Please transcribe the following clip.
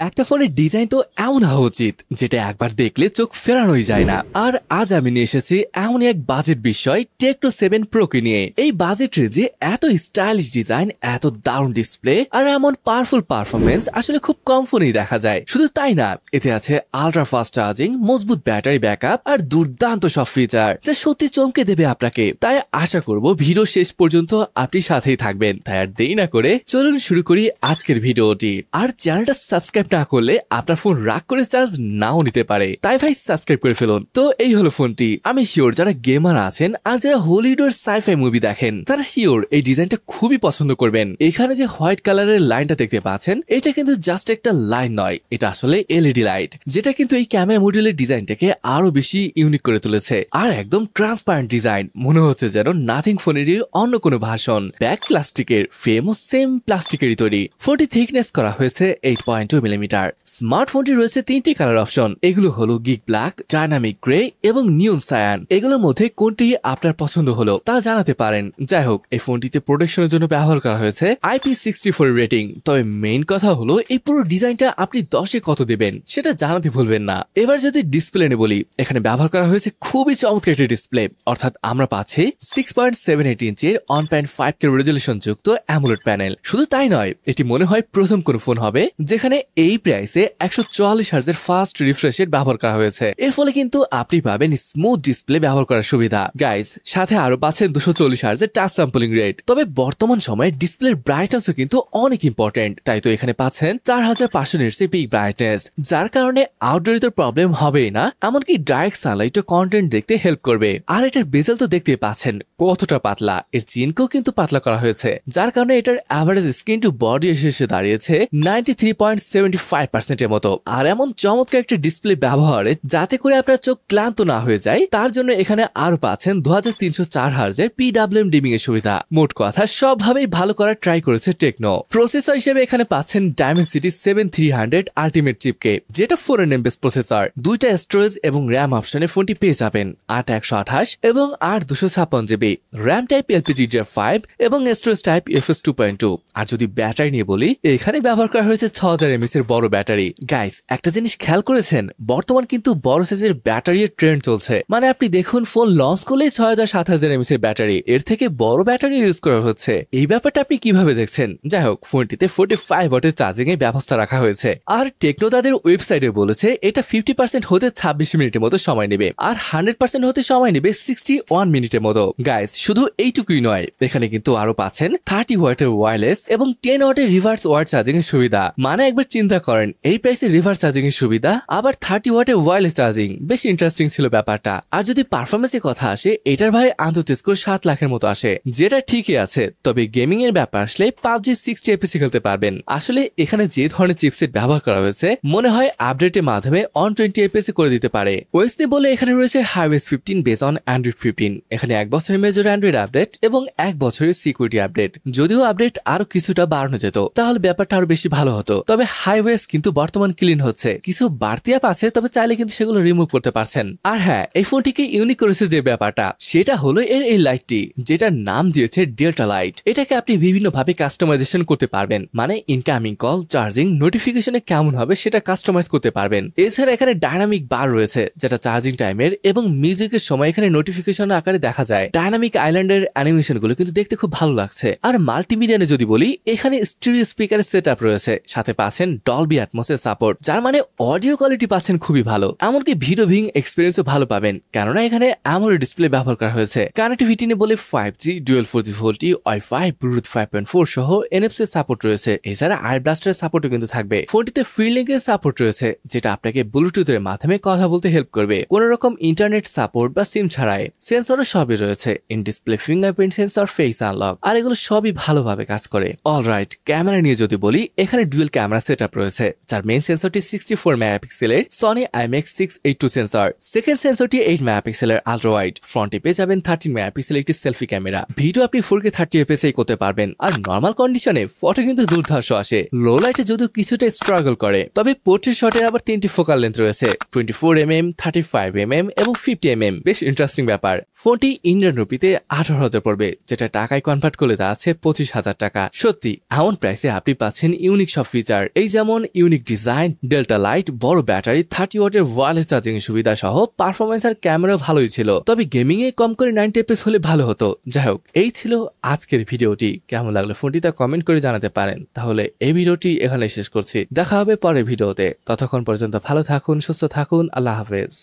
একটা ফোনের ডিজাইন তো এমন হওয়া উচিত যেটা একবার দেখলে চোখ ফেরানোই যায় না। আর আজ আমি নিয়ে এসেছি এমন এক বাজেট বিষয় টেকনো 7 প্রোকে নিয়ে। এই বাজেটের যে এত স্টাইলিশ ডিজাইন, এত দারুণ ডিসপ্লে আর এমন পাওয়ারফুল পারফরমেন্স আসলে খুব কম ফোনেই দেখা যায়। শুধু তাই না, এতে আছে আলট্রা ফাস্ট চার্জিং, মজবুত ব্যাটারি ব্যাকআপ আর দুর্দান্ত সব ফিচার যা সত্যি চমকে দেবে আপনাকে। তাই আশা করব ভিডিও শেষ পর্যন্ত আপনি সাথেই থাকবেন। তাই আর দেরি না করে চলুন শুরু করি আজকের ভিডিওটি। আর চ্যানেলটা সাবস্ক্রাইব না করলে আপনার ফোন রাগ করে চার্জ নাও নিতে পারে, তাই ভাই সাবস্ক্রাইব করে ফেলুন। তো এই হলো ফোনটি। আমি শিওর যারা গেমার আছেন আর যারা হলিউড আর সাইফাই মুভি দেখেন তারা শিওর এই ডিজাইনটা খুবই পছন্দ করবেন। এখানে যে হোয়াইট কালারের লাইনটা দেখতে পাচ্ছেন এটা কিন্তু জাস্ট একটা লাইন নয়, এটা আসলে এলইডি লাইট, যেটা কিন্তু এই ক্যামেরা মডিউলের ডিজাইনটাকে আরো বেশি ইউনিক করে তুলেছে। আর একদম ট্রান্সপারেন্ট ডিজাইন, মনে হচ্ছে যেন নাথিং ফোনেরই অন্য কোনো ভার্সন। ব্যাক প্লাস্টিকের, ফ্রেমও সেম প্লাস্টিকেরই তৈরি। ফোনটি থিকনেস করা হয়েছে 8.2 মিলিমিটার। স্মার্টফোনটি রয়েছে 3টি কালার অপশন, এগুলো হলো গিক ব্ল্যাক, ডাইনামিক গ্রে এবং নিয়ন সায়ান। এগুলোর মধ্যে কোনটি আপনার পছন্দ হলো তা জানাতে পারেন। যাই হোক, এই ফোনটিতে প্রোটেকশনের জন্য ব্যবহার করা হয়েছে IP64 রেটিং। তবে মেইন কথা হলো এই পুরো ডিজাইনটা আপনি 10-এ কত দেবেন সেটা জানাতে ভুলবেন না। এবার যদি ডিসপ্লে নিয়ে বলি, এখানে ব্যবহার করা হয়েছে খুবই চমৎকার একটি ডিসপ্লে, অর্থাৎ আমরা পাচ্ছি 6.78 ইঞ্চির 1.5K রেজলিউশন যুক্ত অ্যামোলেড প্যানেল। শুধু তাই নয়, এটি মনে হয় প্রথম কোন ফোন হবে যেখানে এই প্রাইসে 140 হার্জের ফাস্ট রিফ্রেশের ব্যবহার করা হয়েছে। এর ফলে কিন্তু আপনি পাবেন স্মুথ ডিসপ্লে ব্যবহার করার সুবিধা গাইস, সাথে আরো পাচ্ছেন 240 হার্জের টাচ স্যাম্পলিং রেট। তবে বর্তমান সময়ে ডিসপ্লের ব্রাইটনেসও কিন্তু অনেক ইম্পর্টেন্ট, তাই তো এখানে পাচ্ছেন 4500 নিটস পিক ব্রাইটনেস, যার কারণে আউটডোরে তো প্রবলেম হবেই না, এমনকি ডাইরেক্ট সানলাইটও কন্টেন্ট দেখতে হেল্প করবে। আর এটার বেজেল তো দেখতে পাচ্ছেন কতটা পাতলা, এর চিনকেও কিন্তু পাতলা করা হয়েছে, যার কারণে এটার অ্যাভারেজ স্ক্রিন টু বডি এসে দাঁড়িয়েছে 93.75% এর মতো। আর এমন চমৎকার একটা ডিসপ্লে ব্যবহারে যাতে করে আপনার চোখ ক্লান্ত না হয়ে যায়, তার জন্য এখানে আরো পাচ্ছেন 2304 হার্জের PWM ডিমিং এর সুবিধা। মোট কথা সবভাবেই ভালো করার ট্রাই করেছে টেকনো। প্রসেসর হিসেবে এখানে পাচ্ছেন Dimensity 7300 আল্টিমেট চিপকে, যেটা 4 nm বেস প্রসেসর। দুইটা স্টোরেজ এবং র্যাম অপশনে ফোনটি পেয়ে যাবেন 8/128 এবং 8/256 GB, র্যাম টাইপ LPDDR5 এবং স্টোরেজ টাইপ UFS 2.2। আর যদি ব্যাটারি নিয়ে বলি, এখানে ব্যবহার করা হয়েছে 6000 mAh এর বড় ব্যাটারি। গাইস, একটা জিনিস খেয়াল করেছেন, বর্তমান কিন্তু বড় সাইজের ব্যাটারির ট্রেন্ড চলছে। মানে আপনি দেখুন ফোন লঞ্চ করলেই 6000-7000 mAh এর ব্যাটারি, এর থেকে বড় ব্যাটারি ইউজ করা হচ্ছে। এই ব্যাপারটা আপনি কিভাবে দেখছেন? যাই হোক, ফোনটিতে 45 ওয়াটের চার্জিং এর ব্যবস্থা রাখা হয়েছে। আর টেকনো তাদের ওয়েবসাইটে বলেছে এটা 50% হতে 26 মিনিটের মতো সময় নেবে, আর 100% হতে সময় নেবে 61 মিনিটের মতো। গাইস, শুধু এইটুকুই নয়, এখানে কিন্তু আরো পাচ্ছেন 30 ওয়াটের ওয়্যারলেস এবং 10 ওয়াটের রিভার্স ওয়াট চার্জিং এর সুবিধা। মানে একবার চিন্তা করেন, এই প্রাইসে রিভার্স চার্জিং এর সুবিধা, আবার 30 ওয়াটের ওয়্যারলেস চার্জিং, বেশ ইন্টারেস্টিং ছিল ব্যাপারটা। আর যদি পারফরমেন্সের কথা আসে, এটার ভাই আন্তর্জাতিক স্কোর 7 লাখের মতো আসে, যেটা ঠিকই আছে। তবে গেমিং এর ব্যাপার আসলে PUBG 60 FPS খেলতে পারবেন। আসলে এখানে যে ধরনের চিপসেট ব্যবহার করা হয়েছে, মনে হয় আপডেটের মাধ্যমে 120 FPS করে দিতে পারে। ওএস বলে এখানে রয়েছে HiOS 15 বেস অন Android 15। এখানে 1 বছরের মেজর অ্যান্ড্রয়েড আপডেট এবং 1 বছরের সিকিউরিটি আপডেট। যদিও আপডেট আরো কিছুটা বাড়ানো যেত, তাহলে ব্যাপারটা আরো বেশি ভালো হতো। তবে HiOS কিন্তু বর্তমান ক্লিন হচ্ছে, কিছু বাড়তি অ্যাপ আছে, তবে চাইলে কিন্তু সেগুলো রিমুভ করতে পারছেন। আর হ্যাঁ, এই ফোনটিকে ইউনিক করেছে যে ব্যাপারটা, সেটা হলো এর এই লাইটটি, যেটার নাম দিয়েছে ডেল্টা লাইট। এটাকে আপনি বিভিন্ন ভাবে কাস্টমাইজেশন করতে পারবেন, মানে ইনকামিং কল, চার্জিং, নোটিফিকেশনে কেমন হবে সেটা কাস্টমাইজ করতে পারবেন। এছাড়া এখানে ডাইনামিক বার রয়েছে, যেটা চার্জিং টাইমের এবং মিউজিকের সময় এখানে নোটিফিকেশন আকারে দেখা যায়। ডাইনামিক আইল্যান্ডের অ্যানিমেশন গুলো কিন্তু দেখতে খুব ভালো লাগছে। আর মাল্টিমিডিয়া যদি বলি, এখানে স্টিরিও স্পিকারের সেটআপ রয়েছে, সাথে পাচ্ছেন ডলবি অ্যাটমসের সাপোর্ট, যার মানে অডিও কোয়ালিটি পাচ্ছেন খুবই ভালো। এমনকি ভিডিও ভিং এক্সপিরিয়েন্সও ভালো পাবেন, কেননা এখানে অ্যামোলেড ডিসপ্লে ব্যবহার করা হয়েছে। কানেক্টিভিটি নিয়ে বলে 5G, dual 4G VoLTE, Wi-Fi, Bluetooth 5.4 সহ NFC সাপোর্ট রয়েছে। এছাড়া আই ব্লাস্টারের সাপোর্টও কিন্তু থাকবে। ফোনটিতে ফ্রি লিংকের সাপোর্ট রয়েছে, যেটা আপনাকে ব্লুটুথের মাধ্যমে কথা বলতে হেল্প করবে, কোন রকম ইন্টারনেট সাপোর্ট বা সিম ছাড়াই। সেন্সরও সবই রয়েছে, in display fingerprint sensor, face unlock, আর এগুলো সবই ভালোভাবে কাজ করে। অলরাইট, ক্যামেরা নিয়ে যদি বলি, এখানে ডুয়াল ক্যামেরা সেটআপ রয়েছে, যার মেইন সেন্সরটি 64 মেগাপিক্সেলের Sony IMX682 সেন্সর, সেকেন্ড সেন্সরটি 8 মেগাপিক্সেলের আলট্রা ওয়াইড, ফ্রন্টে পেয়ে যাবেন 13 মেগাপিক্সেলের একটি সেলফি ক্যামেরা। ভিডিও আপনি 4K 30 FPS করতে পারবেন। আর নর্মাল কন্ডিশনে ফটো কিন্তু দুর্ধর্ষ আসে, লো লাইটে যদিও কিছুটা স্ট্রাগল করে। তবে পোর্ট্রেট শটের আবার 3টি ফোকাল লেন্থ রয়েছে, 24mm, 35mm এবং 50mm। বেশ ইন্টারেস্টিং ব্যাপার। ফোনটি ইন্ডিয়ান রুপিতে 18,000 পড়বে, যেটা টাকায় কনভার্ট করলে তা আছে 25,000 টাকা। সত্যি এমন প্রাইসে আপনি পাচ্ছেন ইউনিক সব ফিচার, এই যেমন যেমন ইউনিক ডিজাইন, ডেল্টা লাইট, বড় ব্যাটারি, 30 ওয়াটের ওয়্যারলেস চার্জিং সুবিধা সহ পারফরমেন্স আর ক্যামেরা ভালোই ছিল, তবে গেমিং এ কম করে 90 fps হলে ভালো হতো। যাই হোক, এই ছিল আজকের ভিডিওটি। কেমন লাগলো ফোনটি তা কমেন্ট করে জানাতে পারেন। তাহলে এই ভিডিওটি এখানে শেষ করছি, দেখা হবে পরের ভিডিওতে। ততক্ষণ পর্যন্ত ভালো থাকুন, সুস্থ থাকুন, আল্লাহ হাফেজ।